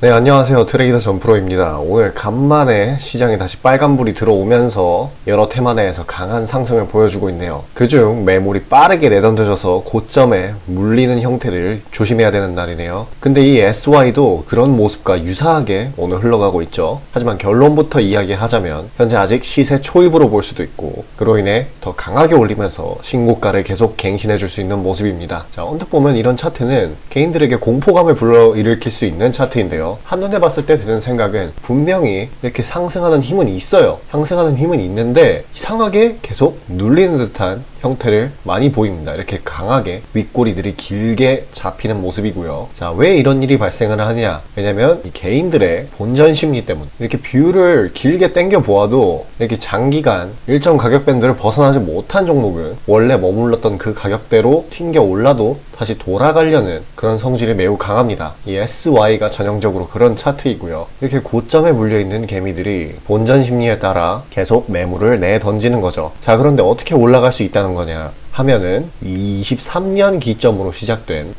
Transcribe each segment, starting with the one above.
네, 안녕하세요. 트레이더 전프로입니다. 오늘 간만에 시장에 다시 빨간불이 들어오면서 여러 테마 내에서 강한 상승을 보여주고 있네요. 그중 매물이 빠르게 내던져져서 고점에 물리는 형태를 조심해야 되는 날이네요. 근데 이 SY도 그런 모습과 유사하게 오늘 흘러가고 있죠. 하지만 결론부터 이야기하자면 현재 아직 시세 초입으로 볼 수도 있고, 그로 인해 더 강하게 올리면서 신고가를 계속 갱신해 줄 수 있는 모습입니다. 자, 언뜻 보면 이런 차트는 개인들에게 공포감을 불러일으킬 수 있는 차트인데요. 한눈에 봤을 때 드는 생각은 분명히 이렇게 상승하는 힘은 있어요. 상승하는 힘은 있는데 이상하게 계속 눌리는 듯한 형태를 많이 보입니다. 이렇게 강하게 윗꼬리들이 길게 잡히는 모습이고요. 자, 왜 이런 일이 발생을 하냐? 왜냐면 이 개인들의 본전 심리 때문. 이렇게 뷰를 길게 당겨 보아도 이렇게 장기간 일정 가격 밴드를 벗어나지 못한 종목은 원래 머물렀던 그 가격대로 튕겨 올라도 다시 돌아가려는 그런 성질이 매우 강합니다. 이 SY가 전형적으로 그런 차트이고요. 이렇게 고점에 물려있는 개미들이 본전 심리에 따라 계속 매물을 내던지는 거죠. 자, 그런데 어떻게 올라갈 수 있다는 거냐 하면은 이 23년 기점으로 시작된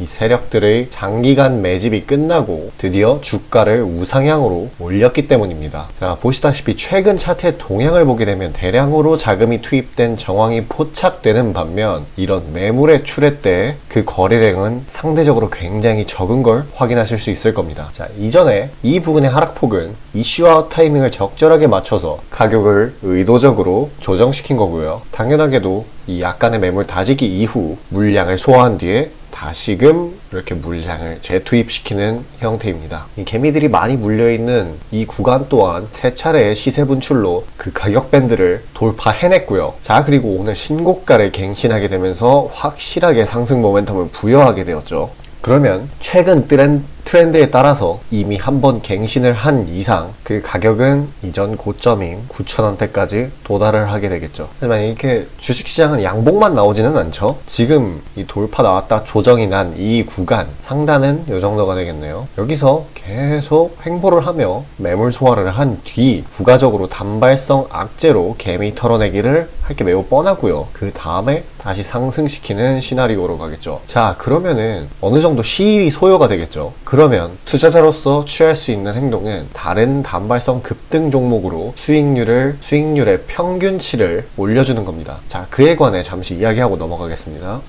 이 세력들의 장기간 매집이 끝나고 드디어 주가를 우상향으로 올렸기 때문입니다. 자, 보시다시피 최근 차트의 동향을 보게 되면 대량으로 자금이 투입된 정황이 포착되는 반면 이런 매물의 출회 때 그 거래량은 상대적으로 굉장히 적은 걸 확인하실 수 있을 겁니다. 자, 이전에 이 부분의 하락폭은 이슈아웃 타이밍을 적절하게 맞춰서 가격을 의도적으로 조정시킨 거고요. 당연하게도 이 약간의 매물 다지기 이후 물량을 소화한 뒤에 다시금 이렇게 물량을 재투입시키는 형태입니다. 이 개미들이 많이 물려있는 이 구간 또한 세 차례의 시세 분출로 그 가격 밴드를 돌파해냈고요. 자, 그리고 오늘 신고가를 갱신하게 되면서 확실하게 상승 모멘텀을 부여하게 되었죠. 그러면 최근 트렌드에 따라서 이미 한번 갱신을 한 이상 그 가격은 이전 고점인 9,000원대까지 도달을 하게 되겠죠. 하지만 이렇게 주식시장은 양봉만 나오지는 않죠. 지금 이 돌파 나왔다 조정이 난 이 구간 상단은 이 정도가 되겠네요. 여기서 계속 횡보를 하며 매물 소화를 한 뒤 부가적으로 단발성 악재로 개미 털어내기를 할 게 매우 뻔하고요. 그 다음에 다시 상승시키는 시나리오로 가겠죠. 자, 그러면은 어느 정도 시일이 소요가 되겠죠. 그러면 투자자로서 취할 수 있는 행동은 다른 단발성 급등 종목으로 수익률의 평균치를 올려주는 겁니다. 자, 그에 관해 잠시 이야기하고 넘어가겠습니다.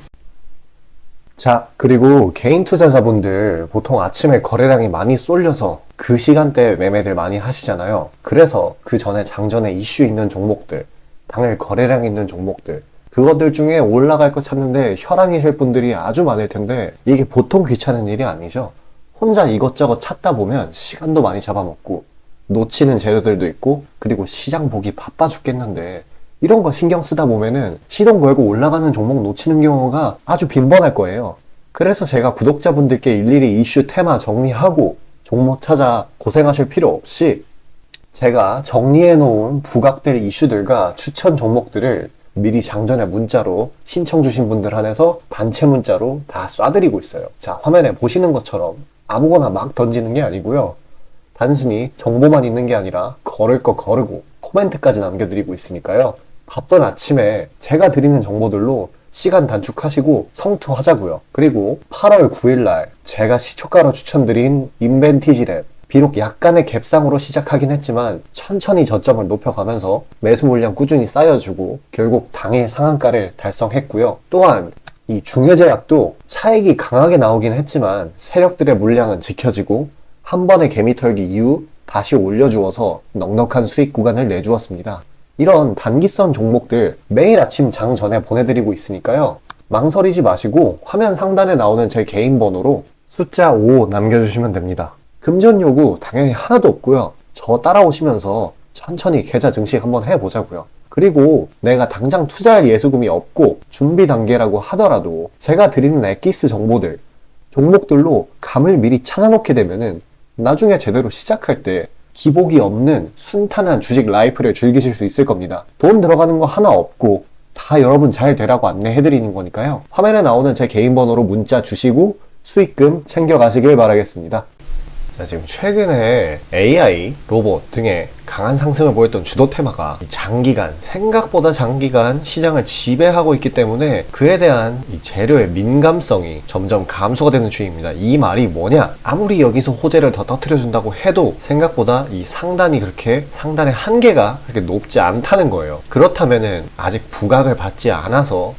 자, 그리고 개인 투자자분들 보통 아침에 거래량이 많이 쏠려서 그 시간대에 매매들 많이 하시잖아요. 그래서 그 전에 장전에 이슈 있는 종목들, 당일 거래량 있는 종목들, 그것들 중에 올라갈 거 찾는데 혈안이실 분들이 아주 많을 텐데 이게 보통 귀찮은 일이 아니죠. 혼자 이것저것 찾다 보면 시간도 많이 잡아먹고 놓치는 재료들도 있고, 그리고 시장 보기 바빠 죽겠는데 이런 거 신경 쓰다 보면은 시동 걸고 올라가는 종목 놓치는 경우가 아주 빈번할 거예요. 그래서 제가 구독자분들께 일일이 이슈 테마 정리하고 종목 찾아 고생하실 필요 없이 제가 정리해 놓은 부각될 이슈들과 추천 종목들을 미리 장전에 문자로 신청 주신 분들 한해서 단체 문자로 다 쏴드리고 있어요. 자, 화면에 보시는 것처럼 아무거나 막 던지는 게 아니고요. 단순히 정보만 있는 게 아니라 걸을 거 거르고 코멘트까지 남겨드리고 있으니까요. 바쁜 아침에 제가 드리는 정보들로 시간 단축하시고 성투하자고요. 그리고 8월 9일날 제가 시초가로 추천드린 인벤티지랩, 비록 약간의 갭상으로 시작하긴 했지만 천천히 저점을 높여가면서 매수 물량 꾸준히 쌓여주고 결국 당일 상한가를 달성했고요. 또한 이 중해제약도 차익이 강하게 나오긴 했지만 세력들의 물량은 지켜지고 한 번의 개미 털기 이후 다시 올려주어서 넉넉한 수익 구간을 내주었습니다. 이런 단기성 종목들 매일 아침 장 전에 보내드리고 있으니까요. 망설이지 마시고 화면 상단에 나오는 제 개인 번호로 숫자 5 남겨주시면 됩니다. 금전 요구 당연히 하나도 없고요. 저 따라오시면서 천천히 계좌 증식 한번 해보자고요. 그리고 내가 당장 투자할 예수금이 없고 준비 단계라고 하더라도 제가 드리는 엑기스 정보들, 종목들로 감을 미리 찾아놓게 되면은 나중에 제대로 시작할 때 기복이 없는 순탄한 주식 라이프를 즐기실 수 있을 겁니다. 돈 들어가는 거 하나 없고 다 여러분 잘 되라고 안내해드리는 거니까요. 화면에 나오는 제 개인 번호로 문자 주시고 수익금 챙겨가시길 바라겠습니다. 자, 지금 최근에 AI, 로봇 등의 강한 상승을 보였던 주도 테마가 생각보다 장기간 시장을 지배하고 있기 때문에 그에 대한 이 재료의 민감성이 점점 감소가 되는 추이입니다. 이 말이 뭐냐? 아무리 여기서 호재를 더 터뜨려준다고 해도 생각보다 이 상단의 한계가 그렇게 높지 않다는 거예요. 그렇다면은 아직 부각을 받지 않아서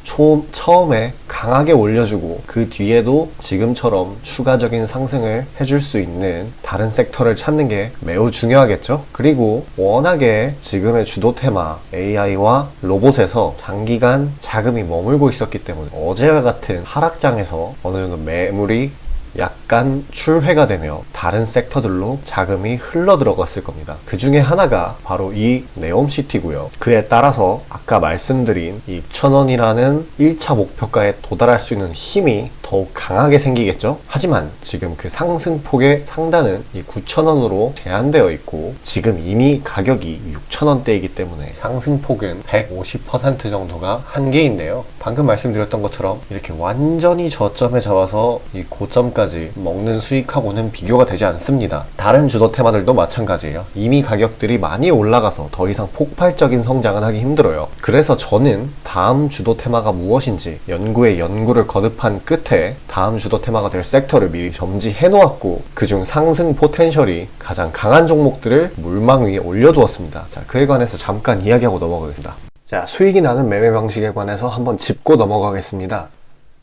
처음에 강하게 올려주고 그 뒤에도 지금처럼 추가적인 상승을 해줄 수 있는 다른 섹터를 찾는 게 매우 중요하겠죠. 그리고 워낙에 지금의 주도 테마 AI와 로봇에서 장기간 자금이 머물고 있었기 때문에 어제와 같은 하락장에서 어느 정도 매물이 약간 출회가 되며 다른 섹터들로 자금이 흘러 들어갔을 겁니다. 그 중에 하나가 바로 이 네옴시티고요. 그에 따라서 아까 말씀드린 이 6,000원이라는 1차 목표가에 도달할 수 있는 힘이 더욱 강하게 생기겠죠. 하지만 지금 그 상승폭의 상단은 이 9,000원으로 제한되어 있고 지금 이미 가격이 6,000원대이기 때문에 상승폭은 150% 정도가 한계인데요. 방금 말씀드렸던 것처럼 이렇게 완전히 저점에 잡아서 이 고점까지 먹는 수익하고는 비교가 되지 않습니다. 다른 주도 테마들도 마찬가지예요. 이미 가격들이 많이 올라가서 더 이상 폭발적인 성장은 하기 힘들어요. 그래서 저는 다음 주도 테마가 무엇인지 연구에 연구를 거듭한 끝에 다음 주도 테마가 될 섹터를 미리 점지해 놓았고 그중 상승 포텐셜이 가장 강한 종목들을 물망 위에 올려두었습니다. 자, 그에 관해서 잠깐 이야기하고 넘어가겠습니다. 자, 수익이 나는 매매 방식에 관해서 한번 짚고 넘어가겠습니다.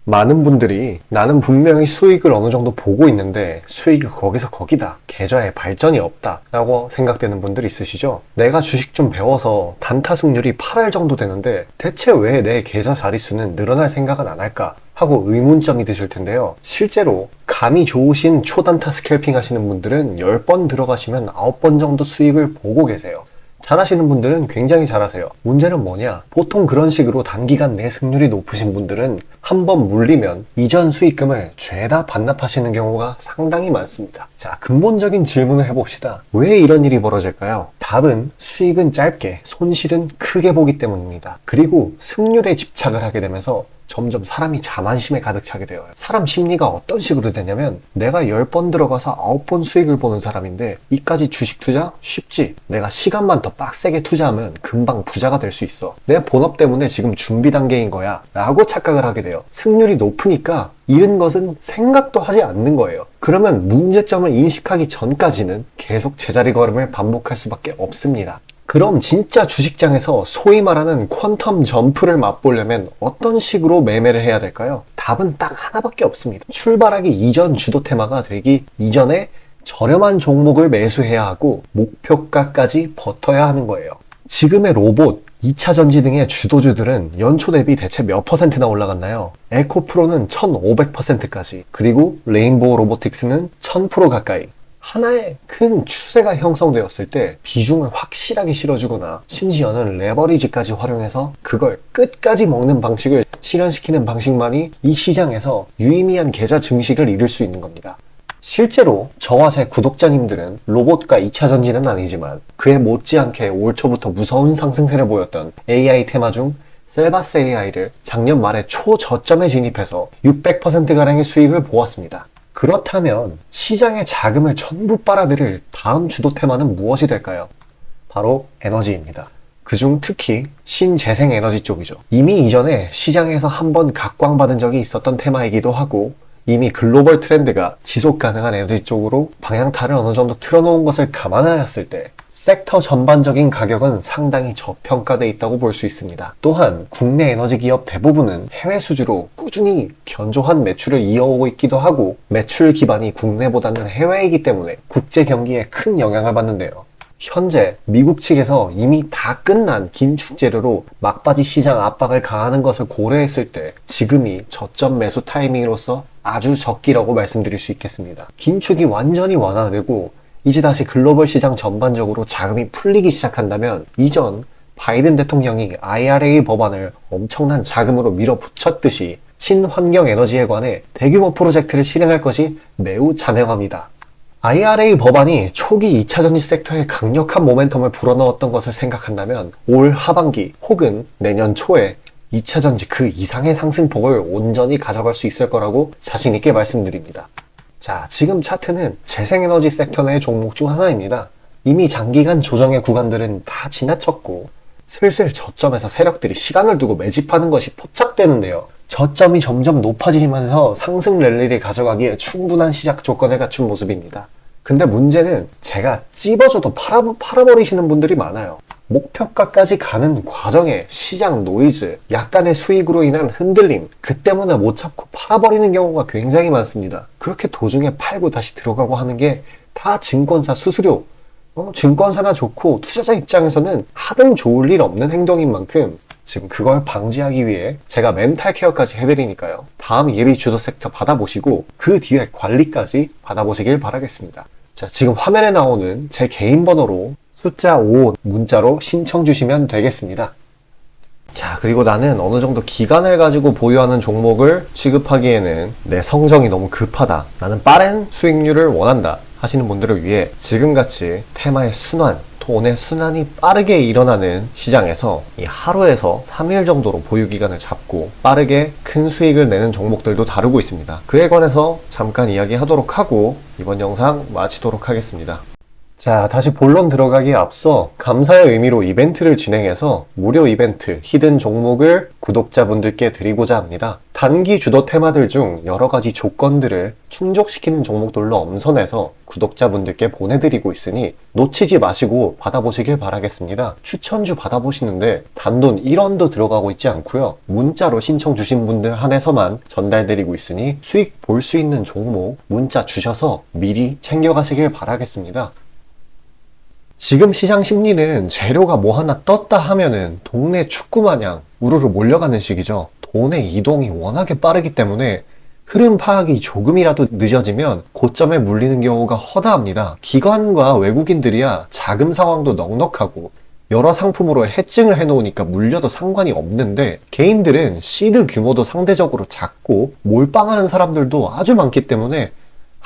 많은 분들이 나는 분명히 수익을 어느 정도 보고 있는데 수익이 거기서 거기다, 계좌에 발전이 없다 라고 생각되는 분들 있으시죠? 내가 주식 좀 배워서 단타 승률이 8할 정도 되는데 대체 왜 내 계좌 자릿수는 늘어날 생각은 안 할까? 하고 의문점이 드실 텐데요. 실제로 감이 좋으신 초단타 스캘핑 하시는 분들은 10번 들어가시면 9번 정도 수익을 보고 계세요. 잘하시는 분들은 굉장히 잘하세요. 문제는 뭐냐? 보통 그런 식으로 단기간 내 승률이 높으신 분들은 한번 물리면 이전 수익금을 죄다 반납하시는 경우가 상당히 많습니다. 자, 근본적인 질문을 해봅시다. 왜 이런 일이 벌어질까요? 답은 수익은 짧게, 손실은 크게 보기 때문입니다. 그리고 승률에 집착을 하게 되면서 점점 사람이 자만심에 가득 차게 되어요. 사람 심리가 어떤 식으로 되냐면 내가 10번 들어가서 9번 수익을 보는 사람인데 이까지 주식 투자? 쉽지. 내가 시간만 더 빡세게 투자하면 금방 부자가 될 수 있어. 내 본업 때문에 지금 준비 단계인 거야 라고 착각을 하게 돼요. 승률이 높으니까 잃은 것은 생각도 하지 않는 거예요. 그러면 문제점을 인식하기 전까지는 계속 제자리 걸음을 반복할 수밖에 없습니다. 그럼 진짜 주식장에서 소위 말하는 퀀텀 점프를 맛보려면 어떤 식으로 매매를 해야 될까요? 답은 딱 하나밖에 없습니다. 출발하기 이전 주도 테마가 되기 이전에 저렴한 종목을 매수해야 하고 목표가까지 버텨야 하는 거예요. 지금의 로봇, 2차 전지 등의 주도주들은 연초 대비 대체 몇 퍼센트나 올라갔나요? 에코프로는 1500%까지, 그리고 레인보우 로보틱스는 1000% 가까이. 하나의 큰 추세가 형성되었을 때 비중을 확실하게 실어주거나 심지어는 레버리지까지 활용해서 그걸 끝까지 먹는 방식을 실현시키는 방식만이 이 시장에서 유의미한 계좌 증식을 이룰 수 있는 겁니다. 실제로 저와 제 구독자님들은 로봇과 2차 전지는 아니지만 그에 못지않게 올 초부터 무서운 상승세를 보였던 AI 테마 중 셀바스 AI를 작년 말에 초저점에 진입해서 600%가량의 수익을 보았습니다. 그렇다면 시장의 자금을 전부 빨아들일 다음 주도 테마는 무엇이 될까요? 바로 에너지입니다. 그중 특히 신재생 에너지 쪽이죠. 이미 이전에 시장에서 한번 각광받은 적이 있었던 테마이기도 하고 이미 글로벌 트렌드가 지속 가능한 에너지 쪽으로 방향타를 어느 정도 틀어놓은 것을 감안하였을 때 섹터 전반적인 가격은 상당히 저평가되어 있다고 볼 수 있습니다. 또한 국내 에너지 기업 대부분은 해외 수주로 꾸준히 견조한 매출을 이어오고 있기도 하고 매출 기반이 국내보다는 해외이기 때문에 국제 경기에 큰 영향을 받는데요. 현재 미국 측에서 이미 다 끝난 긴축 재료로 막바지 시장 압박을 가하는 것을 고려했을 때 지금이 저점 매수 타이밍으로서 아주 적기라고 말씀드릴 수 있겠습니다. 긴축이 완전히 완화되고 이제 다시 글로벌 시장 전반적으로 자금이 풀리기 시작한다면 이전 바이든 대통령이 IRA 법안을 엄청난 자금으로 밀어붙였듯이 친환경 에너지에 관해 대규모 프로젝트를 실행할 것이 매우 자명합니다. IRA 법안이 초기 2차 전지 섹터에 강력한 모멘텀을 불어넣었던 것을 생각한다면 올 하반기 혹은 내년 초에 2차 전지 그 이상의 상승폭을 온전히 가져갈 수 있을 거라고 자신 있게 말씀드립니다. 자, 지금 차트는 재생에너지 섹터 내 종목 중 하나입니다. 이미 장기간 조정의 구간들은 다 지나쳤고 슬슬 저점에서 세력들이 시간을 두고 매집하는 것이 포착되는데요. 저점이 점점 높아지면서 상승 랠리를 가져가기에 충분한 시작 조건을 갖춘 모습입니다. 근데 문제는 제가 찝어줘도 팔아버리시는 분들이 많아요. 목표가까지 가는 과정에 시장 노이즈, 약간의 수익으로 인한 흔들림, 그 때문에 못 참고 팔아버리는 경우가 굉장히 많습니다. 그렇게 도중에 팔고 다시 들어가고 하는 게 다 증권사 수수료, 증권사나 좋고 투자자 입장에서는 하등 좋을 일 없는 행동인 만큼 지금 그걸 방지하기 위해 제가 멘탈 케어까지 해드리니까요. 다음 예비 주도 섹터 받아보시고 그 뒤에 관리까지 받아보시길 바라겠습니다. 자, 지금 화면에 나오는 제 개인 번호로 숫자 5 문자로 신청 주시면 되겠습니다. 자, 그리고 나는 어느 정도 기간을 가지고 보유하는 종목을 취급하기에는 내 성정이 너무 급하다, 나는 빠른 수익률을 원한다 하시는 분들을 위해 지금같이 테마의 순환, 돈의 순환이 빠르게 일어나는 시장에서 이 하루에서 3일 정도로 보유 기간을 잡고 빠르게 큰 수익을 내는 종목들도 다루고 있습니다. 그에 관해서 잠깐 이야기하도록 하고 이번 영상 마치도록 하겠습니다. 자, 다시 본론 들어가기에 앞서 감사의 의미로 이벤트를 진행해서 무료 이벤트 히든 종목을 구독자분들께 드리고자 합니다. 단기 주도 테마들 중 여러 가지 조건들을 충족시키는 종목들로 엄선해서 구독자분들께 보내드리고 있으니 놓치지 마시고 받아보시길 바라겠습니다. 추천주 받아보시는데 단돈 1원도 들어가고 있지 않고요. 문자로 신청 주신 분들 한해서만 전달드리고 있으니 수익 볼 수 있는 종목 문자 주셔서 미리 챙겨가시길 바라겠습니다. 지금 시장 심리는 재료가 뭐 하나 떴다 하면은 동네 축구 마냥 우르르 몰려가는 시기죠. 돈의 이동이 워낙에 빠르기 때문에 흐름 파악이 조금이라도 늦어지면 고점에 물리는 경우가 허다합니다. 기관과 외국인들이야 자금 상황도 넉넉하고 여러 상품으로 해칭을 해놓으니까 물려도 상관이 없는데 개인들은 시드 규모도 상대적으로 작고 몰빵하는 사람들도 아주 많기 때문에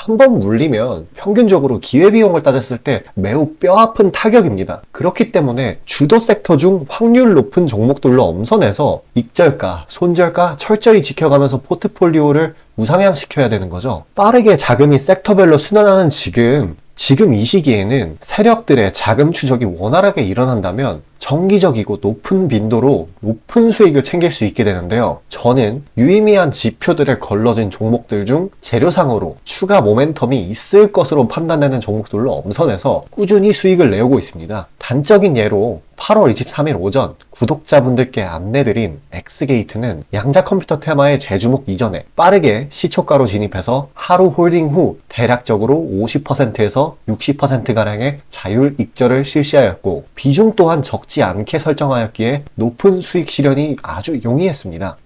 한번 물리면 평균적으로 기회비용을 따졌을 때 매우 뼈아픈 타격입니다. 그렇기 때문에 주도 섹터 중 확률 높은 종목들로 엄선해서 익절가, 손절가 철저히 지켜가면서 포트폴리오를 우상향시켜야 되는 거죠. 빠르게 자금이 섹터별로 순환하는 지금 이 시기에는 세력들의 자금 추적이 원활하게 일어난다면 정기적이고 높은 빈도로 높은 수익을 챙길 수 있게 되는데요. 저는 유의미한 지표들을 걸러진 종목들 중 재료상으로 추가 모멘텀이 있을 것으로 판단되는 종목들로 엄선해서 꾸준히 수익을 내오고 있습니다. 단적인 예로 8월 23일 오전 구독자분들께 안내드린 엑스게이트는 양자 컴퓨터 테마의 재주목 이전에 빠르게 시초가로 진입해서 하루 홀딩 후 대략적으로 50%에서 60%가량의 자율 익절을 실시하였고 비중 또한 적지 않게 설정하였기에 높은 수익 실현이 아주 용이했습니다.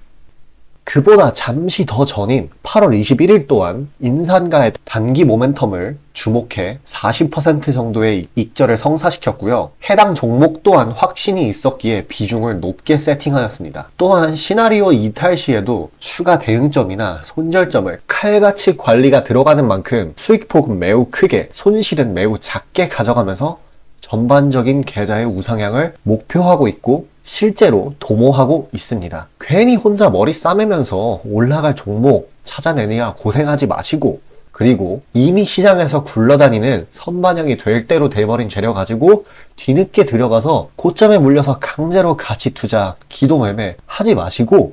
그보다 잠시 더 전인 8월 21일 또한 인산가의 단기 모멘텀을 주목해 40% 정도의 익절을 성사시켰고요. 해당 종목 또한 확신이 있었기에 비중을 높게 세팅하였습니다. 또한 시나리오 이탈 시에도 추가 대응점이나 손절점을 칼같이 관리가 들어가는 만큼 수익폭은 매우 크게, 손실은 매우 작게 가져가면서 전반적인 계좌의 우상향을 목표하고 있고 실제로 도모하고 있습니다. 괜히 혼자 머리 싸매면서 올라갈 종목 찾아내느라 고생하지 마시고, 그리고 이미 시장에서 굴러다니는 선반영이 될 대로 돼버린 재료 가지고 뒤늦게 들어가서 고점에 물려서 강제로 가치 투자, 기도 매매 하지 마시고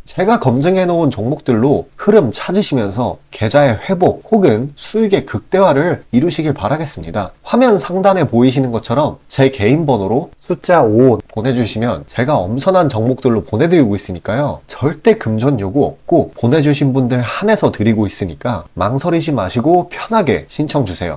제가 검증해 놓은 종목들로 흐름 찾으시면서 계좌의 회복 혹은 수익의 극대화를 이루시길 바라겠습니다. 화면 상단에 보이시는 것처럼 제 개인 번호로 숫자 5 보내주시면 제가 엄선한 종목들로 보내드리고 있으니까요. 절대 금전 요구 없고 보내주신 분들 한해서 드리고 있으니까 망설이지 마시고 편하게 신청 주세요.